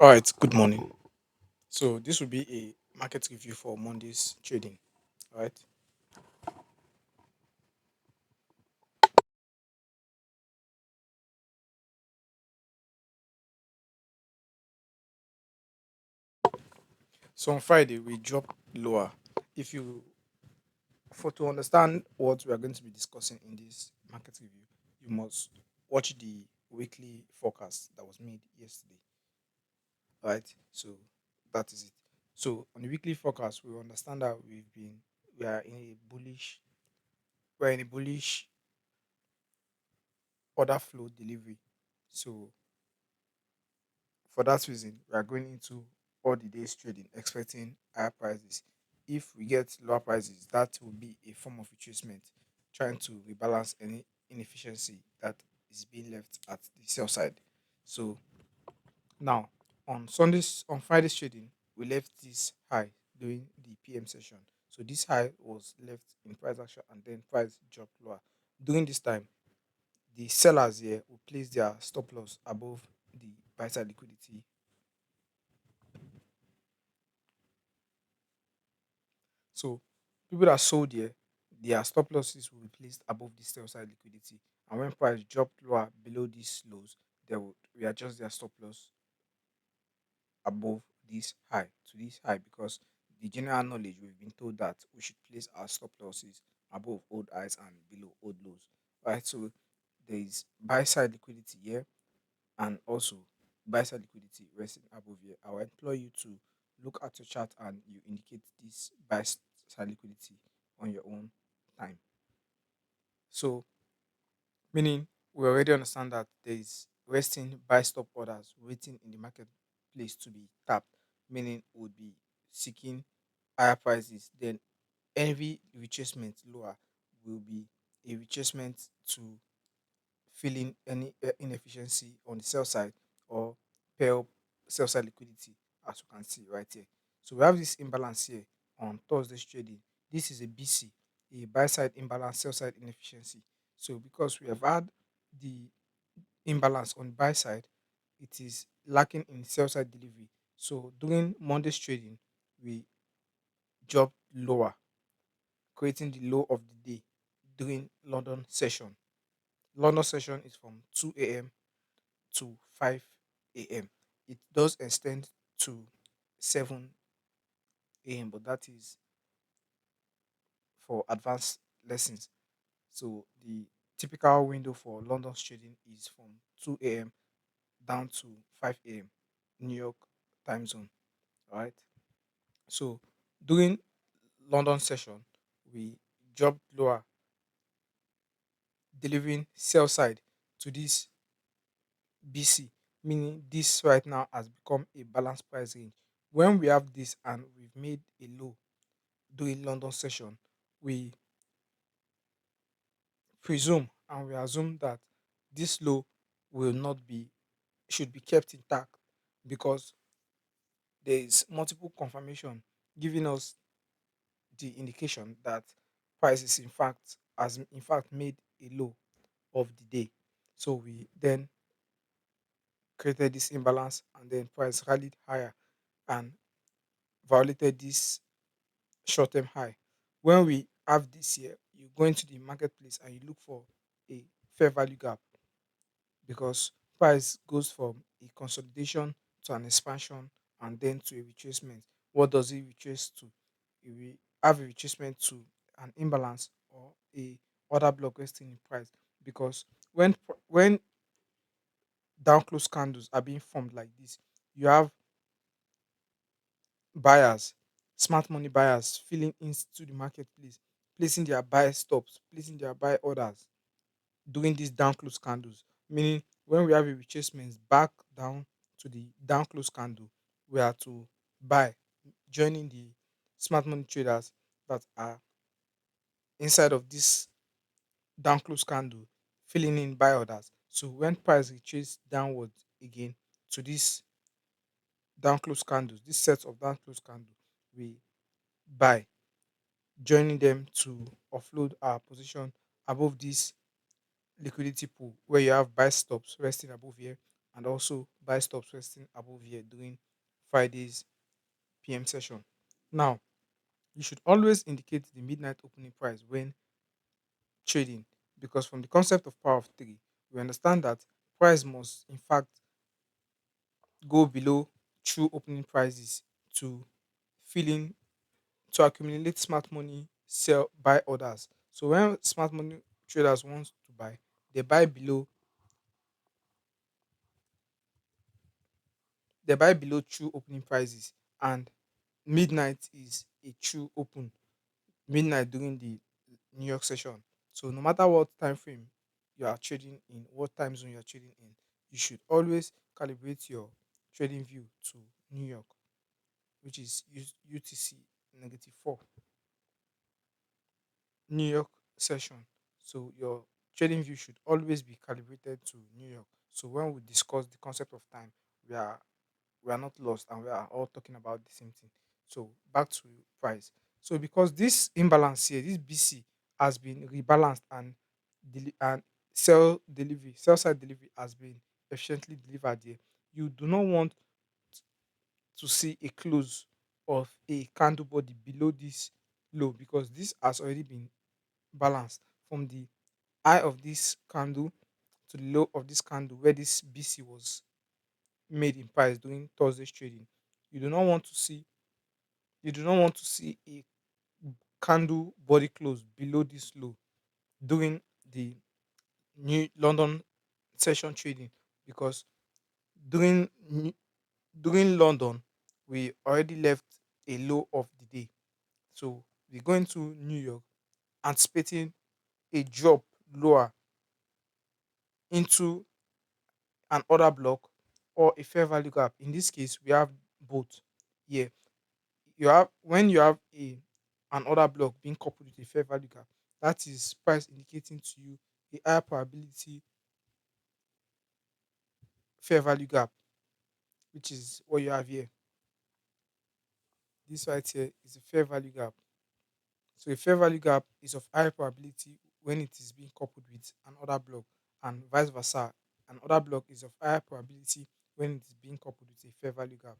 All right, good morning. So this will be a market review for Monday's trading. All right. So on Friday we dropped lower. If you for to understand what we are going to be discussing in this market review, you must watch the weekly forecast that was made yesterday. All right. So that is it. So on the weekly forecast, we understand that we are in a bullish we're in a bullish order flow delivery. So for that reason, we are going into all the days trading, expecting higher prices. If we get lower prices, that will be a form of retracement, trying to rebalance any inefficiency that is being left at the sell side. So now on Friday's trading, we left this high during the PM session. So this high was left in price action and then price dropped lower. During this time, the sellers here will place their stop loss above the buy side liquidity. So people that sold here, their stop losses will be placed above the sell side liquidity. And when price dropped lower below these lows, they would readjust their stop loss above this high to this high because the general knowledge we've been told that we should place our stop losses above old highs and below old lows. Right. So there is buy side liquidity here and also buy side liquidity resting above here. I will employ you to look at your chart and you indicate this side liquidity on your own time. So, meaning we already understand that there is resting buy stop orders waiting in the marketplace to be tapped, meaning we would be seeking higher prices. Then every retracement lower will be a retracement to filling any inefficiency on the sell side or pair up sell side liquidity, as you can see right here. So we have this imbalance here on Thursday's trading. This is a BC, a buy side imbalance, sell side inefficiency. So because we have had the imbalance on buy side, it is lacking in sell side delivery. So during Monday's trading, we dropped lower, creating the low of the day during London session. London session is from 2 a.m. to 5 a.m. It does extend to 7 a.m., but that is for advanced lessons. So the typical window for London's trading is from 2 a.m. down to 5 a.m. New York time zone. All right. So during London session, we dropped lower, delivering sell side to this BC, meaning this right now has become a balanced price range. When we have this and we've made a low during London session, we presume and we assume that this low will not be should be kept intact because there is multiple confirmation giving us the indication that price is in fact has in fact made a low of the day. So we then created this imbalance and then price rallied higher and violated this short-term high. When we have this here, you go into the marketplace and you look for a fair value gap because price goes from a consolidation to an expansion and then to a retracement. What does it retrace to? It will have a retracement to an imbalance or a order block resting in price because when down close candles are being formed like this, you have buyers, smart money buyers filling into the marketplace, placing their buy stops, placing their buy orders, doing these down close candles. Meaning, when we have a retracement back down to the down close candle, we are to buy, joining the smart money traders that are inside of this down close candle, filling in buy orders. So when price retraces downwards again to this down close candles, this set of down close candle, we buy, joining them to offload our position above this liquidity pool where you have buy stops resting above here and also buy stops resting above here during Friday's PM session. Now, you should always indicate the midnight opening price when trading, because from the concept of power of three, we understand that price must in fact go below true opening prices to fill in, to accumulate smart money, sell, buy orders. So when smart money traders want to buy, they buy below they buy below true opening prices, and midnight is a true open, midnight during the New York session. So no matter what time frame you are trading in, what time zone you are trading in, you should always calibrate your trading view to New York, which is UTC -4 New York session. So your trading view should always be calibrated to New York. So when we discuss the concept of time, we are we are not lost and we are all talking about the same thing. So back to price. So because this imbalance here, this BC has been rebalanced and and sell side delivery has been efficiently delivered here. You do not want to see a close of a candle body below this low, because this has already been balanced from the high of this candle to the low of this candle where this BC was made in price during Thursday's trading. You do not want to see you do not want to see a candle body close below this low during the New London session trading, because during New- during London we already left a low of the day. So we're going to New York anticipating a drop lower into an order block or a fair value gap. In this case, we have both here. You have when you have a an order block being coupled with a fair value gap, that is price indicating to you a higher probability fair value gap, which is what you have here. This right here is a fair value gap. So a fair value gap is of high probability when it is being coupled with an order block, and vice versa. An order block is of higher probability when it is being coupled with a fair value gap,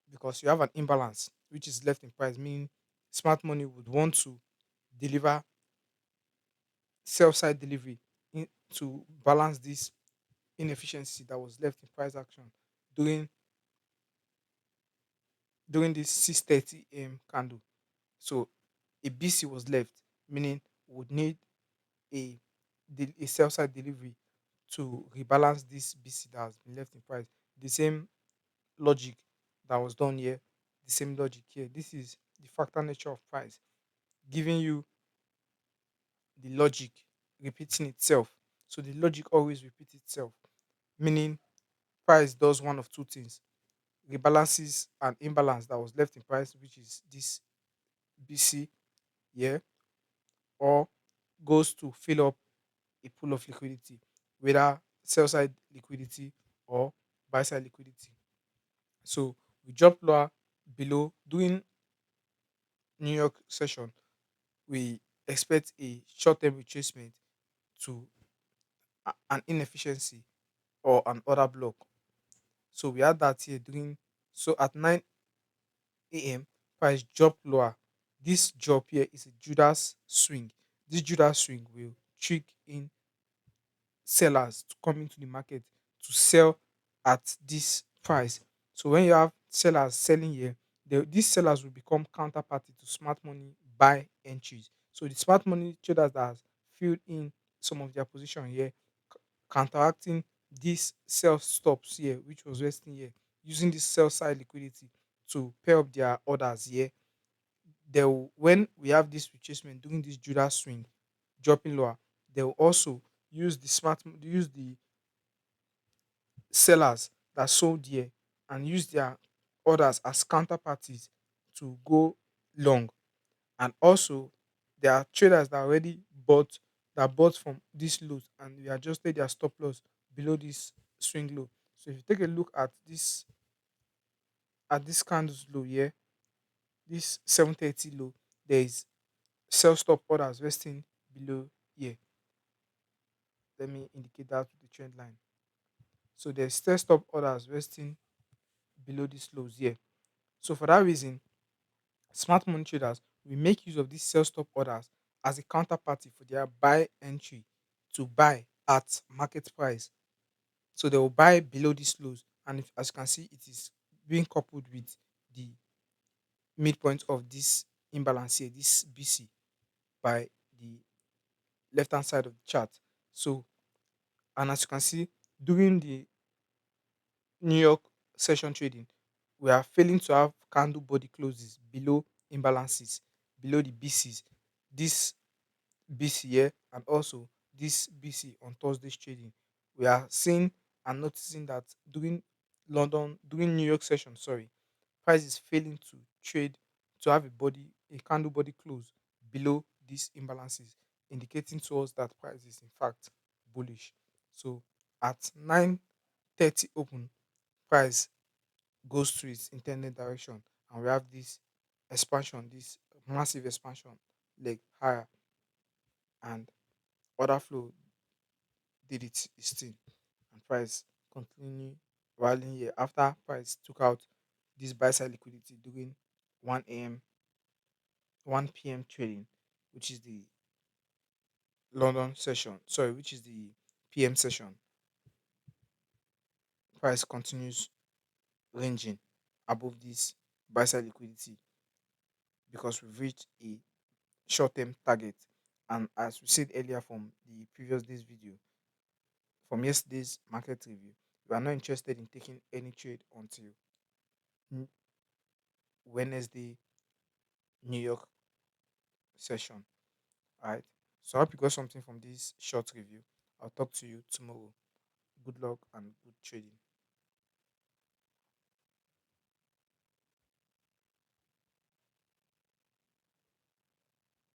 because you have an imbalance which is left in price, meaning smart money would want to deliver sell side delivery to balance this inefficiency that was left in price action during this 6:30 a.m. candle. So a BC was left, meaning would need a a sell side delivery to rebalance this BC that has been left in price. The same logic that was done here, the same logic here. This is the factor nature of price, giving you the logic repeating itself. So the logic always repeats itself, meaning price does one of two things: rebalances an imbalance that was left in price, which is this BC here, or goes to fill up a pool of liquidity, whether sell side liquidity or buy side liquidity. So we drop lower below doing New York session. We expect a short term retracement to an inefficiency or an order block. So we had that here during, so at 9 a.m. price drop lower. This drop here is a Judas swing. This Judas swing will trick in sellers to come into the market to sell at this price. So when you have sellers selling here, these sellers will become counterparty to smart money buy entries. So the smart money traders that has filled in some of their position here, counteracting these sell stops here, which was resting here, using this sell side liquidity to pair up their orders here. They will, when we have this retracement during this Judas swing dropping lower, they will also use the sellers that sold here and use their orders as counterparties to go long. And also there are traders that already bought from this lows and we adjusted their stop loss below this swing low. So if you take a look at this candles low here, this 730 low, there is sell stop orders resting below here. Let me indicate that with the trend line. So there's still stop orders resting below these lows here. So for that reason, smart money traders will make use of these sell stop orders as a counterparty for their buy entry to buy at market price. So they will buy below these lows, and if, as you can see, it is being coupled with the midpoint of this imbalance here, this BC, by the left hand side of the chart. So, and as you can see, during the New York session trading, we are failing to have candle body closes below imbalances, below the BCs. This BC here and also this BC on Thursday's trading. We are seeing and noticing that during New York session, sorry, price is failing to trade to have a candle body close below these imbalances, indicating to us that price is in fact bullish. So at 9:30 open, price goes to its intended direction, and we have this expansion, this massive expansion leg higher, and order flow did its thing, and price continue rallying here after price took out this buy side liquidity during 1 a.m. 1 p.m. trading, which is the London session. Sorry, which is the PM session. Price continues ranging above this buy side liquidity because we've reached a short term target. And as we said earlier from the previous day's video, from yesterday's market review, we are not interested in taking any trade until n- Wednesday New York session. All right. So I hope you got something from this short review. I'll talk to you tomorrow. Good luck and good trading.